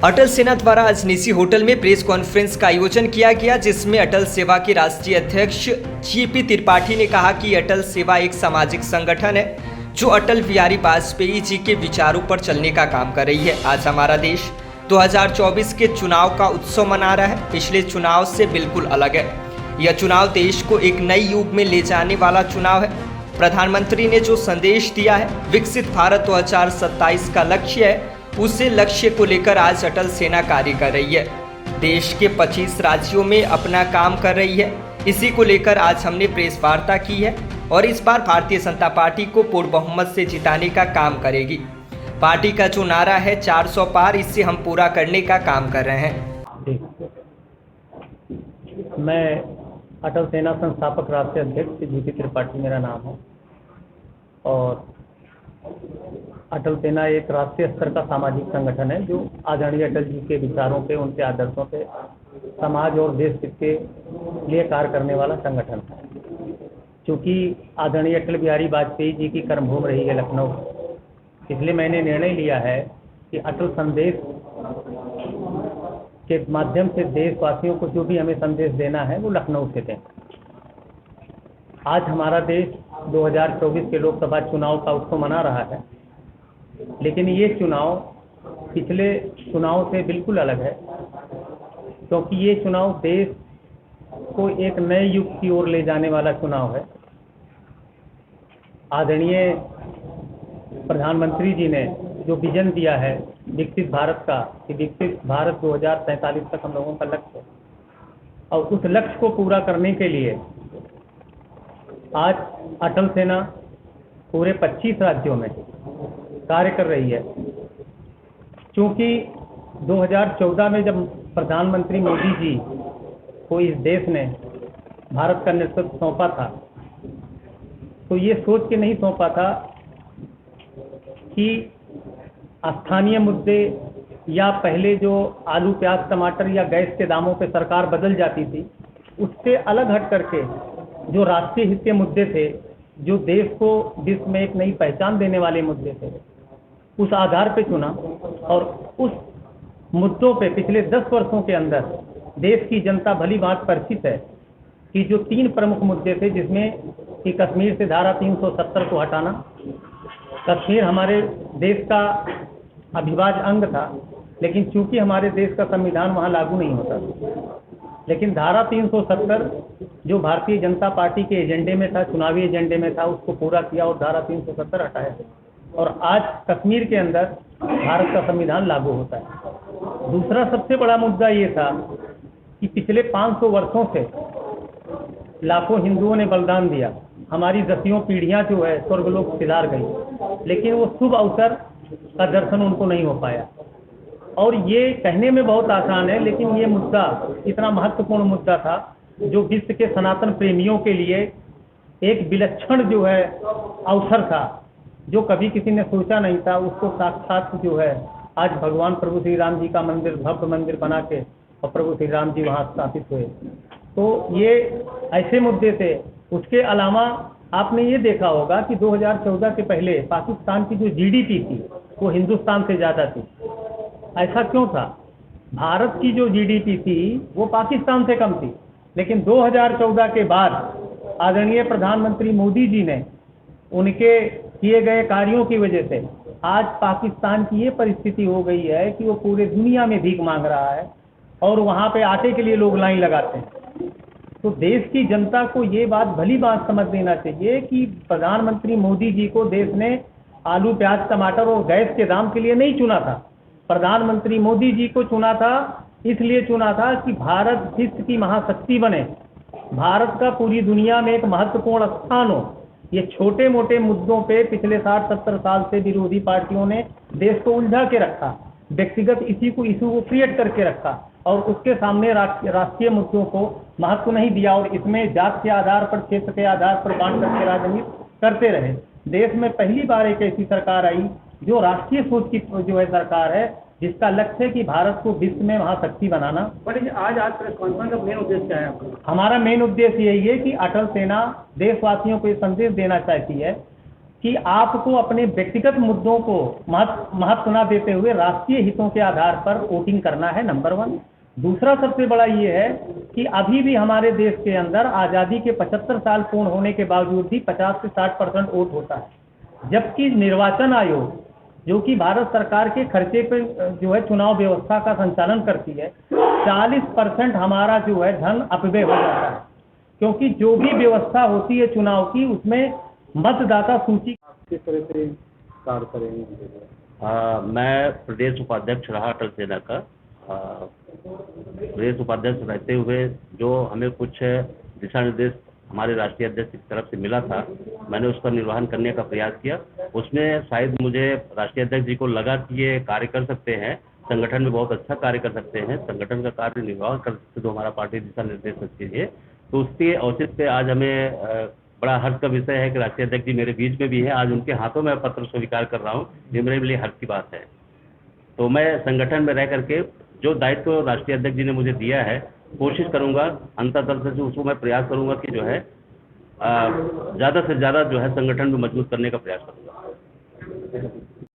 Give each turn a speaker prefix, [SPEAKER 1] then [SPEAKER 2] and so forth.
[SPEAKER 1] अटल सेना द्वारा आज निसी होटल में प्रेस कॉन्फ्रेंस का आयोजन किया गया, जिसमें अटल सेवा के राष्ट्रीय अध्यक्ष जीपी त्रिपाठी ने कहा कि अटल सेवा एक सामाजिक संगठन है जो अटल बिहारी वाजपेयी जी के विचारों पर चलने का काम कर रही है। आज हमारा देश 2024 के चुनाव का उत्सव मना रहा है। पिछले चुनाव से बिल्कुल अलग है। यह चुनाव देश को एक नए युग में ले जाने वाला चुनाव है। प्रधानमंत्री ने जो संदेश दिया है, विकसित भारत 2027 का लक्ष्य है, उसे लक्ष्य को लेकर आज अटल सेना कार्य कर रही है। देश के 25 राज्यों में अपना काम कर रही है। इसी को लेकर आज हमने प्रेस वार्ता की है और इस बार भारतीय जनता पार्टी को पूर्ण बहुमत से जिताने का काम करेगी। पार्टी का जो नारा है 400 पार, इससे हम पूरा करने का काम कर रहे हैं।
[SPEAKER 2] मैं अटल सेना संस्थापक राष्ट्रीय अध्यक्ष जीपी त्रिपाठी मेरा नाम है और अटल सेना एक राष्ट्रीय स्तर का सामाजिक संगठन है जो आदरणीय अटल जी के विचारों पे, उनके आदर्शों पे समाज और देश हित के लिए कार्य करने वाला संगठन है। चूँकि आदरणीय अटल बिहारी वाजपेयी जी की कर्मभूमि रही है लखनऊ, इसलिए मैंने निर्णय लिया है कि अटल संदेश के माध्यम से देशवासियों को जो भी हमें संदेश देना है वो लखनऊ से दें। आज हमारा देश 2024 के लोकसभा चुनाव का उत्सव मना रहा है, लेकिन ये चुनाव पिछले चुनाव से बिल्कुल अलग है, क्योंकि ये चुनाव देश को एक नए युग की ओर ले जाने वाला चुनाव है। आदरणीय प्रधानमंत्री जी ने जो विजन दिया है विकसित भारत का, कि विकसित भारत 2047 तक हम लोगों का लक्ष्य है, और उस लक्ष्य को पूरा करने के लिए आज अटल सेना पूरे 25 राज्यों में कार्य कर रही है। क्योंकि 2014 में जब प्रधानमंत्री मोदी जी को इस देश ने भारत का नेतृत्व सौंपा था, तो ये सोच के नहीं सौंपा था कि स्थानीय मुद्दे या पहले जो आलू प्याज टमाटर या गैस के दामों पे सरकार बदल जाती थी, उससे अलग हट करके जो राष्ट्रीय हित के मुद्दे थे, जो देश को विश्व में एक नई पहचान देने वाले मुद्दे थे, उस आधार पे चुना। और उस मुद्दों पे पिछले 10 वर्षों के अंदर देश की जनता भली बात परिचित है कि जो 3 प्रमुख मुद्दे थे, जिसमें कि कश्मीर से धारा 370 को हटाना। कश्मीर हमारे देश का अविभाज्य अंग था, लेकिन चूंकि हमारे देश का संविधान वहाँ लागू नहीं होता, लेकिन धारा 370 जो भारतीय जनता पार्टी के एजेंडे में था, चुनावी एजेंडे में था, उसको पूरा किया और धारा 370 हटाया। और आज कश्मीर के अंदर भारत का संविधान लागू होता है। दूसरा सबसे बड़ा मुद्दा ये था कि पिछले 500 वर्षों से लाखों हिंदुओं ने बलिदान दिया, हमारी दसियों पीढ़ियां जो है स्वर्गलोक सिधार गई, लेकिन वो शुभ अवसर का दर्शन उनको नहीं हो पाया। और ये कहने में बहुत आसान है, लेकिन ये मुद्दा इतना महत्वपूर्ण मुद्दा था जो विश्व के सनातन प्रेमियों के लिए एक विलक्षण जो है अवसर था, जो कभी किसी ने सोचा नहीं था। उसको साक्षात जो है आज भगवान प्रभु श्री राम जी का मंदिर, भव्य मंदिर बना के, और प्रभु श्री राम जी वहाँ स्थापित हुए। तो ये ऐसे मुद्दे थे। उसके अलावा आपने ये देखा होगा कि 2014 के पहले पाकिस्तान की जो जीडीपी थी वो हिंदुस्तान से ज़्यादा थी। ऐसा क्यों था? भारत की जो जीडीपी थी वो पाकिस्तान से कम थी, लेकिन 2014 के बाद आदरणीय प्रधानमंत्री मोदी जी ने उनके किए गए कार्यों की वजह से आज पाकिस्तान की ये परिस्थिति हो गई है कि वो पूरे दुनिया में भीख मांग रहा है और वहाँ पे आटे के लिए लोग लाइन लगाते हैं। तो देश की जनता को ये बात भली बात समझ लेना चाहिए कि प्रधानमंत्री मोदी जी को देश ने आलू प्याज टमाटर और गैस के दाम के लिए नहीं चुना था। प्रधानमंत्री मोदी जी को चुना था, इसलिए चुना था कि भारत विश्व की महाशक्ति बने, भारत का पूरी दुनिया में एक महत्वपूर्ण स्थान हो। ये छोटे मोटे मुद्दों पे पिछले 60-70 साल से विरोधी पार्टियों ने देश को उलझा के रखा, व्यक्तिगत इशू को क्रिएट करके रखा और उसके सामने राष्ट्रीय मुद्दों को महत्व नहीं दिया, और इसमें जात के आधार पर, क्षेत्र के आधार पर बांट करके राजनीति करते रहे। देश में पहली बार एक ऐसी सरकार आई जो राष्ट्रीय सोच की जो है सरकार है, जिसका लक्ष्य है कि भारत को विश्व में महाशक्ति बनाना।
[SPEAKER 3] बट आज प्रेस कॉन्फ्रेंस का मेन उद्देश्य क्या है आपका?
[SPEAKER 2] हमारा मेन उद्देश्य यही है कि अटल सेना देशवासियों को ये संदेश देना चाहती है कि आपको अपने व्यक्तिगत मुद्दों को महत्व न देते हुए राष्ट्रीय हितों के आधार पर वोटिंग करना है, नंबर 1। दूसरा सबसे बड़ा ये है कि अभी भी हमारे देश के अंदर आज़ादी के 75 साल पूर्ण होने के बावजूद भी 50 से 60% वोट होता है, जबकि निर्वाचन आयोग जो कि भारत सरकार के खर्चे पे जो है चुनाव व्यवस्था का संचालन करती है, 40% हमारा जो है धन अपव्यय हो जाता है, क्योंकि जो भी व्यवस्था होती है चुनाव की उसमें मतदाता सूची
[SPEAKER 3] किस तरह से कार्य करेंगे?
[SPEAKER 4] मैं प्रदेश उपाध्यक्ष रहा अटल सेना का। प्रदेश उपाध्यक्ष रहते हुए जो हमें कुछ दिशा निर्देश हमारे राष्ट्रीय अध्यक्ष की तरफ से मिला था, मैंने उसका निर्वहन करने का प्रयास किया। उसमें शायद मुझे राष्ट्रीय अध्यक्ष जी को लगा कि ये कार्य कर सकते हैं, संगठन में बहुत अच्छा कार्य कर सकते हैं, संगठन का कार्य निर्वाह कर सकते, जो हमारा पार्टी दिशा निर्देश रखती है। तो उसके औचित्य पे आज हमें बड़ा हर्ष का विषय है कि राष्ट्रीय अध्यक्ष जी मेरे बीच में भी हैं। आज उनके हाथों में पत्र स्वीकार कर रहा हूँ, ये मेरे लिए हर्ष की बात है। तो मैं संगठन में रह करके जो दायित्व राष्ट्रीय अध्यक्ष जी ने मुझे दिया है, कोशिश करूंगा अंततः से उसको मैं प्रयास करूंगा कि जो है ज़्यादा से ज़्यादा जो है संगठन में मजबूत करने का प्रयास करूंगा।